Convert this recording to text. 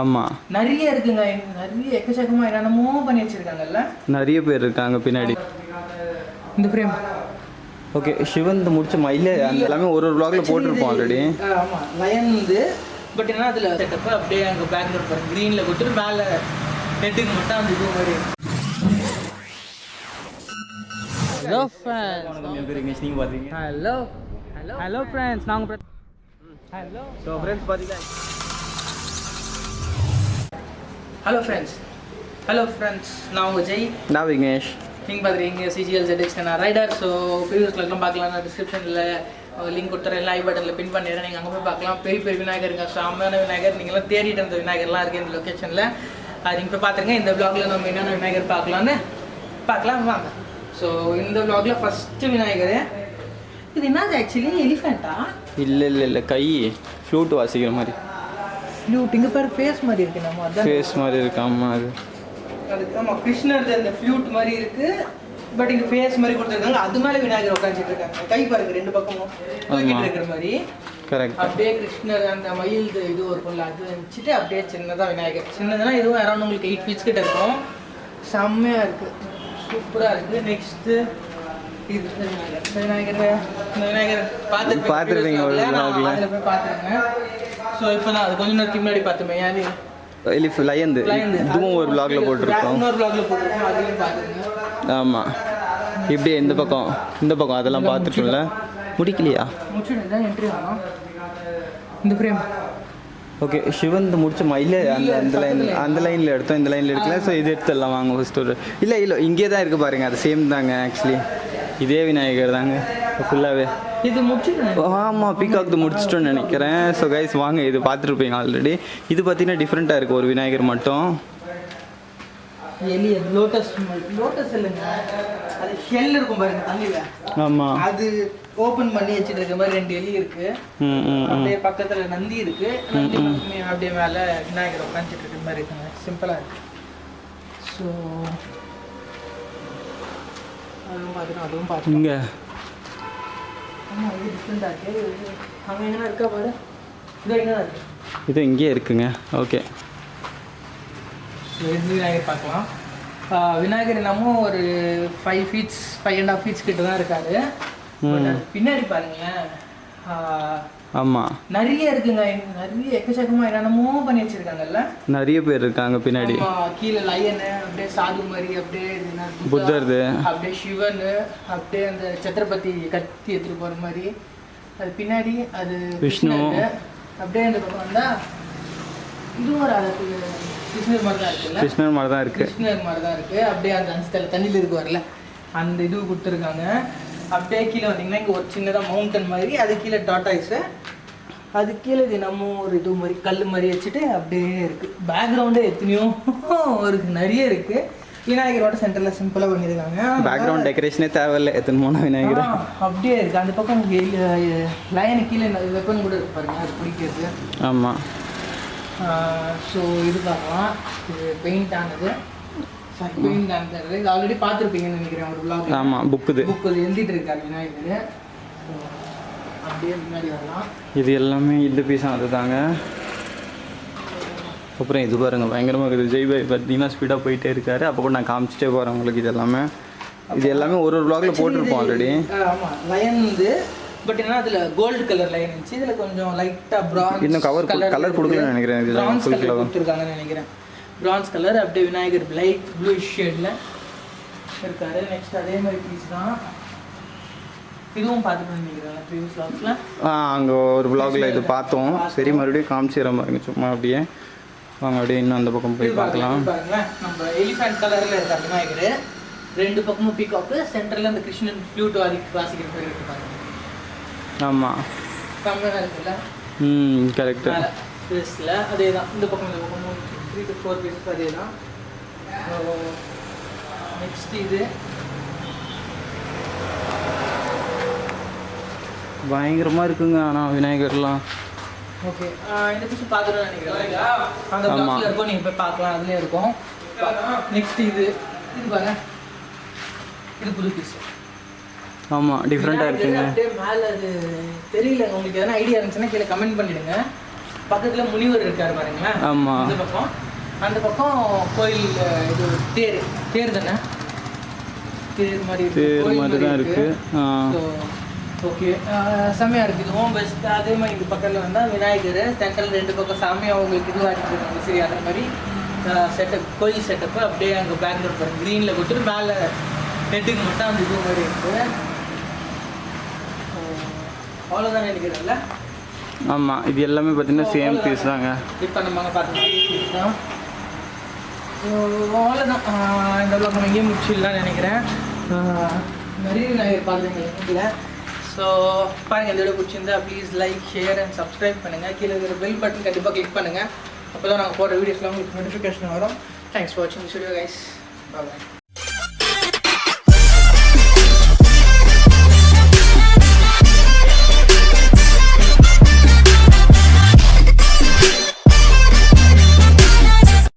ஆமாம், நிறைய இருக்குங்க. நிறைய எக்கச்சக்கமா என்னென்னமோ பண்ணி வச்சிருக்காங்கல்ல. நிறைய பேர் இருக்காங்க பின்னாடி. இந்த ஃப்ரேம் ஓகே, சிவன் முடிச்ச மயில அந்த எல்லாமே ஒரு vlogல போட்டிருப்போம் ஆல்ரெடி. ஆமாம், லயன் வந்து பட் என்ன அதில் செட்டப் அப்படியே அங்கே பேக்ரவுண்ட் பாருங்க க்ரீனில் கொடுத்துட்டு மேலே நெட்டுக்கு மட்டும் அந்த இது மாதிரி. ஹலோ ஃப்ரெண்ட்ஸ், நீங்கள் பார்த்தீங்க. ஹலோ ஃப்ரெண்ட்ஸ், நாங்கள் ஹலோ. ஸோ ஃப்ரெண்ட்ஸ் பார்த்தீங்கன்னா ஹலோ ஃப்ரெண்ட்ஸ், நான் உங்கள் ஜெய். நான் விக்னேஷ். நீங்கள் பார்த்துருக்கீங்க CGL ZX நான் ரைடர். ஸோ ப்ரீவியஸ் கிளாஸ்லாம் பார்க்கலாம். நான் டிஸ்கிரிப்ஷனில் லிங்க் கொடுத்துறேன், லைவ் பட்டனில் பின் பண்ணிடுறேன். நீங்கள் அங்கே போய் பார்க்கலாம். பெரிய பெரிய விநாயகருங்க, சாமியான விநாயகர். நீங்களாம் தேடிட்டு இருந்த விநாயகர்லாம் இருக்குது இந்த லொக்கேஷனில். அது நீங்கள் போய் பார்த்துருங்க. இந்த vlogல நம்ம என்னென்ன விநாயகர் பார்க்கலாம் வாங்க. ஸோ இந்த vlogல ஃபஸ்ட்டு விநாயகர் இது என்னது ஆக்சுவலி எலிஃபெண்ட்டா? இல்லை கை ஃப்ளூட் வாசிக்கிற மாதிரி. ஃப்ளூட் இங்கே பேர் ஃபேஸ் மாதிரி இருக்குது. நம்ம அதான் ஃபேஸ் மாதிரி இருக்கு. ஆமாம், அதுக்கு ஆமாம் கிருஷ்ணர் அந்த ஃப்ளூட் மாதிரி இருக்குது. பட் இங்கே ஃபேஸ் மாதிரி கொடுத்துருக்காங்க. அது மேலே விநாயகர் உட்காந்துட்டு இருக்காங்க. கை பாருங்க ரெண்டு பக்கமும் தூக்கிட்டு இருக்கிற மாதிரி. கரெக்ட். அப்படியே கிருஷ்ணர் அந்த மயில் இது ஒரு பொருள் அது வச்சுட்டு அப்படியே சின்னதாக விநாயகர். சின்னதுனா இதுவும் அரௌண்ட் உங்களுக்கு 8 feet கிட்ட இருக்கும். செம்மையாக இருக்குது, சூப்பராக இருக்குது. நெக்ஸ்ட்டு இது இந்த விநாயகர் பார்த்துருப்பீங்க அதில் போய் பார்த்துருங்க. ஸோ இப்போ நான் அது கொஞ்சம் நேரத்துக்கு முன்னாடி பார்த்துப்பேன். யாரு லயந்து இதுவும் ஒரு vlogல போட்டிருக்கோம். இன்னொரு vlogல போட்டிருக்கோம், அதையும் பார்த்துருங்க. ஆமாம், இப்படியே இந்த பக்கம் அதெல்லாம் பார்த்துட்டோம்ல. முடிக்கலையா? முடிச்சுட்டு தான் என்ட்ரி ஆகணும். இந்த ஃப்ரேம் ஓகே, சிவன் முடிச்ச மயில அந்த லைனில் எடுத்தோம், இந்த லைனில் எடுக்கல. ஸோ இது எடுத்துடலாம் வாங்க ஃபஸ்ட். ஒரு இல்லை இங்கே தான் இருக்குது பாருங்கள். அது சேம் தாங்க ஆக்சுவலி. இதே விநாயகர் தாங்க ஃபுல்லாகவே. இது முடிச்சுட்டு ஆமாம், பீகாக் முடிச்சிட்டோன்னு நினைக்கிறேன். ஸோ கைஸ் வாங்க, இது பார்த்துருப்பீங்க ஆல்ரெடி. இது பார்த்தீங்கன்னா டிஃப்ரெண்ட்டாக இருக்குது. ஒரு விநாயகர் மட்டும் எலி லோட்டஸ் இல்லைங்க, அது ஷெல் இருக்கும் பாருங்க தண்ணியில். ஆமாம், அது ஓப்பன் பண்ணி வச்சுட்டு இருக்க மாதிரி 2 எலி இருக்கு. அப்படியே பக்கத்தில் நந்தி இருக்கு. நந்தி அப்படியே மேலே விநாயகர் உட்காந்துட்டு இருக்கிற மாதிரி இருக்குங்க. சிம்பிளாக இருக்கு. ஸோ அதுவும் பார்த்துருங்க. இங்கே ஆமாம், இது டிஃப்ரெண்ட்டாக இருக்குது. அங்கே எங்கன்னா இருக்கா பாரு, இது எங்கன்னா இருக்கு. இது இங்கேயே இருக்குங்க. ஓகே, இது விநாயகர் பார்க்கலாம். விநாயகர் நம்ம ஒரு 5 feet 5.5 feet கிட்ட தான் இருக்காரு. பின்னாடி பாருங்களேன். ஆமாம், நிறைய இருக்குங்க. நிறைய எக்கச்சக்கமா என்னென்னமோ பண்ணி வச்சிருக்காங்கல்ல. நிறைய பேர் இருக்காங்க பின்னாடி. கீழே லயனு, அப்படியே சாது மாதிரி, அப்படியே புத்தர்து, அப்படியே சிவன், அப்படியே அந்த சத்ரபதி கத்தி எடுத்துட்டு போற மாதிரி. அது பின்னாடி அது விஷ்ணு. அப்படியே அந்த பக்கம் வந்தா இதுவும் ஒரு அழகு கிருஷ்ணர் மாதிரி தான் இருக்குல்ல. கிருஷ்ணர் மாதிரி தான் இருக்கு. அப்படியே அந்த அஞ்சு தண்ணியில் இருக்கு வரல அந்த இது கொடுத்துருக்காங்க. அப்படியே கீழே வந்தீங்கன்னா இங்கே ஒரு சின்னதாக மவுண்டன் மாதிரி, அது கீழே டாட்டாய்ஸு, அது கீழே இது நம்ம ஒரு இது மாதிரி கல் மாதிரி வச்சுட்டு அப்படியே இருக்குது. பேக்ரவுண்டே எத்தனையோ இருக்குது, நிறைய இருக்குது. விநாயகரோட சென்டரில் சிம்பிளாக பண்ணியிருக்காங்க. பேக்ரவுண்ட் டெக்கரேஷனே தேவையில்லை. எத்தனை விநாயகர் அப்படியே இருக்குது. அந்த பக்கம் லைனு கீழே வெப்பன் கூட இருக்கு பாருங்க, அது பிடிக்கிறது. ஆமாம். ஸோ இது பார்க்கலாம். இது பெயிண்ட் ஆனது. ஆல்ரெடி பார்த்துருப்பீங்கன்னு நினைக்கிறேன் ஒரு vlog. ஆமாம், புக்கு எழுதிட்டு இருக்காரு விநாயகர். அப்படியே முன்னாடி வரலாம். இது எல்லாமே இந்த பீஸ் அதுதாங்க. அப்புறம் இது பாருங்க, பயங்கரமாக இருக்குது. ஜெய் பாய் பார்த்தீங்கன்னா ஸ்பீடாக போயிட்டே இருக்காரு. அப்போ கூட நான் காமிச்சிட்டே போகிறேன் உங்களுக்கு. இது எல்லாமே ஒரு vlogல போட்டிருப்போம் ஆல்ரெடி. ஆமாம், லயன் வந்து பட் என்ன அதில் கோல்டு கலர் லைன் இருந்துச்சு. இதில் கொஞ்சம் லைட்டாக ப்ரான்ஸ் இன்னும் கலர் கொடுக்கலன்னு நினைக்கிறேன். இது ப்ரான்ஸ் கலர் கொடுத்துருக்காங்கன்னு நினைக்கிறேன். ப்ரான்ஸ் கலர் அப்படியே விநாயகர் லைட் ப்ளூ ஷேடில் இருக்காரு. நெக்ஸ்ட் அதே மாதிரி பீஸ் தான் இதுவும் பார்த்துட்டு நினைக்கிறேன் ப்ரீவியஸ் vlogsல. அங்கே ஒரு vlogல இது பார்த்தோம். சரி, மறுபடியும் காமிச்சிடுற பாருங்க சும்மா அப்படியே. வாங்க அப்படியே இன்னும் அந்த பக்கம் போய் பார்க்கலாம். பாருங்களேன், நம்ம எலிஃபென்ட் கலரில் இருக்கார் விநாயகர். 2 பக்கமும் பீகாக்கு, சென்டரில் அந்த கிருஷ்ணன் ஃப்ளூட் வாசிக்கிற பேர் இருக்கு பாருங்க. ஆமாம், கம்மியாக இருக்குல்ல. கரெக்டு. ஃபேஸில் அதே தான். இந்த பக்கம் 3 to 4 பீசஸ் அதே தான். நெக்ஸ்ட் இது பயங்கரமாக இருக்குங்க. ஆனால் விநாயகர்லாம் ஓகே. இந்த பீஸ் பார்க்கணும்னு நினைக்கிறேன். அந்த பாக்ஸில் இருக்கும், நீங்கள் போய் பார்க்கலாம், அதுலேயே இருக்கும். நெக்ஸ்ட் இது பாருங்க, இது புது பீஸ். ஆமாம், டிஃப்ரெண்ட்டாக இருக்குங்க. அப்படியே மேலே அது தெரியல. உங்களுக்கு எதனா ஐடியா இருந்துச்சுன்னா கீழே கமெண்ட் பண்ணிவிடுங்க. பக்கத்தில் முனிவர் இருக்கார் பாருங்களேன். ஆமாம். அந்த பக்கம் கோயில் இது தேர் தானே, தேர் மாதிரி தான் இருக்குது. ஸோ ஓகே, செம்மையாக இருக்குது. இதுவும் பெஸ்ட். அதே மாதிரி இந்த பக்கத்தில் வந்தால் விநாயகர், சென்ட்ரல் 2 பக்கம் சாமியாக உங்களுக்கு இதுவாக இருக்குது. சரி, அதே மாதிரி செட்டப், கோயில் செட்டப்பு அப்படியே அங்கே பேக்ரவுண்ட் பாருங்கள் க்ரீனில் கொடுத்துட்டு மேலே ஹெட்டுக்கு மட்டும் அந்த இது மாதிரி இருக்குது. அவ்வளோதான் நினைக்கிறேன்ல. ஆமாம், இது எல்லாமே பார்த்தீங்கன்னா சேம் பீஸ் தாங்க. இப்போ நம்ம பார்த்தீங்கன்னா தான் அவ்வளோதான். இந்த விளாக் நம்ம இங்கேயே முடிச்சிடலாம்னு நினைக்கிறேன். நிறைய விநாயகர் பார்த்துருக்கீங்க. ஸோ பாருங்கள், இந்த வீடியோ பிடிச்சிருந்தா please like, share and subscribe பண்ணுங்கள். கீழே இருக்கிற பெல் பட்டன் கண்டிப்பாக கிளிக் பண்ணுங்கள். அப்போ தான் நாங்கள் போடுற வீடியோஸ்லாம் உங்களுக்கு நோட்டிஃபிகேஷன் வரும். தேங்க்ஸ் ஃபார் வாட்சிங் திஸ் வீடியோ கைஸ். பாய்.